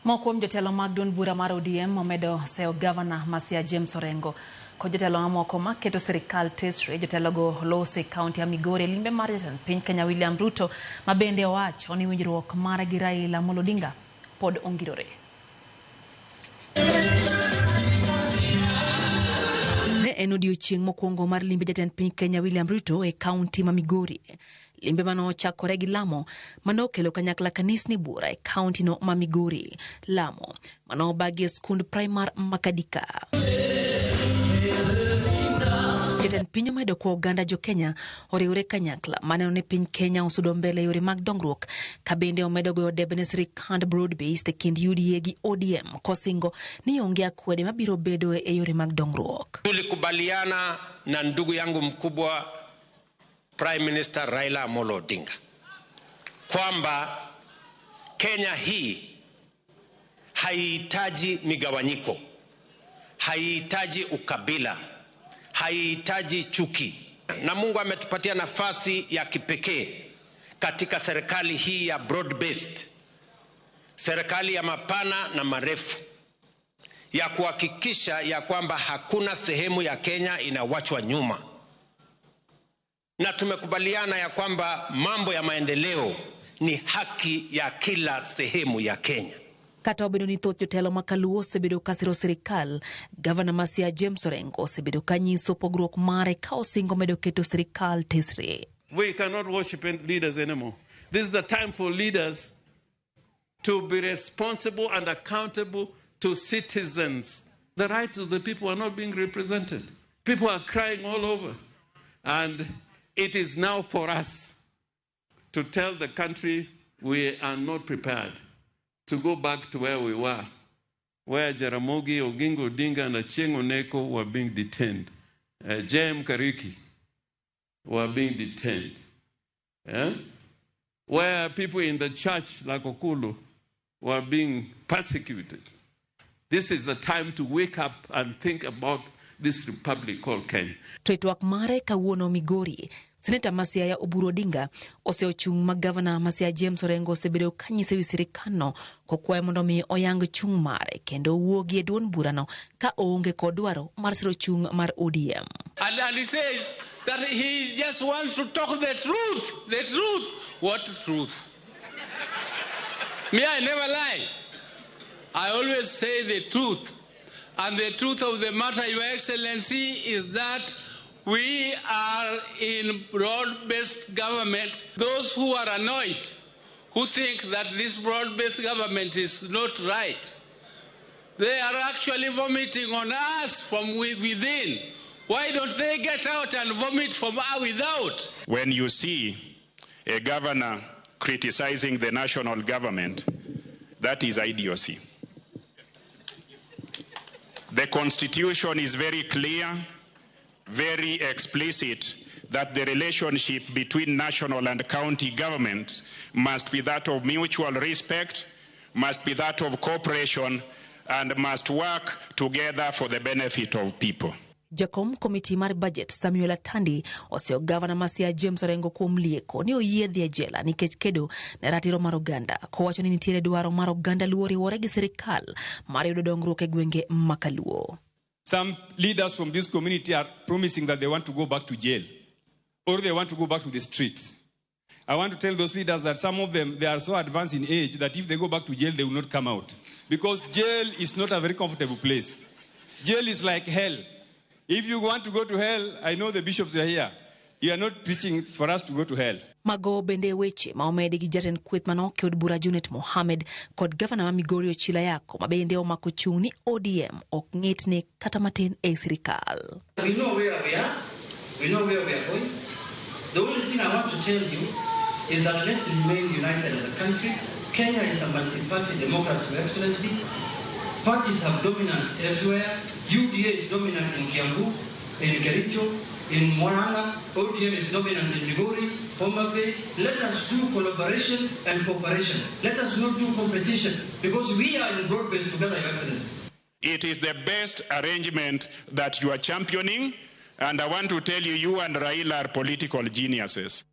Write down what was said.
Moko jotelo mag duond bura mar ODM omedo seo Governor Masia James Orengo. Ko jotelo moko maketo sirikal tesre jotelo go lose kaunti ya Migori limbe mar jatend piny Kenya William Ruto mabende owacho ni winjruok mare gi Raila Amolo Odinga pod ongirore. Ne en odiochieng' mokwongo mar limbe jatend piny Kenya William Ruto e kaunti ma Migori. Limbe mano chakore gi Lamo mano kelo kanyakla kanisni bura e kaunti no ma Migori. Lamo mano bagi skund primar Makadika. Jatend piny omedo kwa oganda jo Kenya oriwre kanyakla mane ne piny Kenya osudo mbele yore mag dongruok ka bende omedo goyo debe sirikand broad based e kind UDA gi ODM kosingo ni onge akwede mabiro bedo e yore mag dongruok. Tulikubaliana na ndugu yangu mkubwa Prime Minister Raila Amolo Odinga kwamba Kenya hii haihitaji migawanyiko, haihitaji ukabila, haihitaji chuki. Na Mungu ametupatia nafasi ya kipekee katika serikali hii ya broad based, serikali ya mapana na marefu, ya kuhakikisha ya kwamba hakuna sehemu ya Kenya inawachwa nyuma. Na tumekubaliana ya kwamba mambo ya maendeleo ni haki ya kila sehemu ya Kenya. Kata obedo ni thoth jotelo makaluo osebedo kasiro sirikal, Governor Masia James Orengo osebedo kanyiso pogruok mare ka osingo medo keto sirikal tesre. We cannot worship leaders anymore. This is the time for leaders to be responsible and accountable to citizens. The rights of the people are not being represented. People are crying all over. And it is now for us to tell the country we are not prepared to go back to where we were, where Ramogi, Oginga Odinga, and Achieng' Oneko were being detained. Jem Kariki were being detained. Yeah? Where people in the church, like Okulu, were being persecuted. This is the time to wake up and think about this republic called Kenya. Twetwak mare kawuono Migori, Senator Masia ya Oburu Odinga oseochung' ma Governor Masia James Orengo osebedo kanyise wi sirikano kokwayo mondo mi oyang chung' mare kendo wuogi e duond burano ka oonge kod dwaro mar siro chung' mar ODM. And he says that he just wants to talk the truth. The truth. What truth? Me, I never lie. I always say the truth. And the truth of the matter, Your Excellency, is that we are in broad-based government. Those who are annoyed, who think that this broad-based government is not right, they are actually vomiting on us from within. Why don't they get out and vomit from without? When you see a governor criticizing the national government, that is idiocy. The Constitution is very clear, very explicit, that the relationship between national and county governments must be that of mutual respect, must be that of cooperation, and must work together for the benefit of people. Jakom Committee mar Budget Samuel Atandi oseo Governor Masia James Orengo kuom lieko ni oyiedhi e jela nikech kedo ne ratiro mar oganda kowacho ni nitiere dwaro mar oganda luo riwore gi sirikal mar yudo dongruok e gwenge makaluo. Some leaders from this community are promising that they want to go back to jail or they want to go back to the streets. I want to tell those leaders that some of them, they are so advanced in age that if they go back to jail, they will not come out. Because jail is not a very comfortable place. Jail is like hell. If you want to go to hell, I know the bishops are here. You are not preaching for us to go to hell. Mago bende weche ma omedi gi jatend kweth manoke od bura Junet Mohamed kod Governor ma Migori Ochila Yako ma bende omako chung' ni ODM ok ng'itne kata matin e sirikal. We know where we are. We know where we are going. The only thing I want to tell you is that let's remain united as a country. Kenya is a multi-party democracy, Your Excellency. Parties have dominance everywhere. UDA is dominant in Kiambu, in Kericho, in Murang'a. ODM is dominant in Migori, Homa Bay. Let us do collaboration and cooperation. Let us not do competition because we are in broad-based together, Your Excellency. It is the best arrangement that you are championing, and I want to tell you, you and Raila are political geniuses.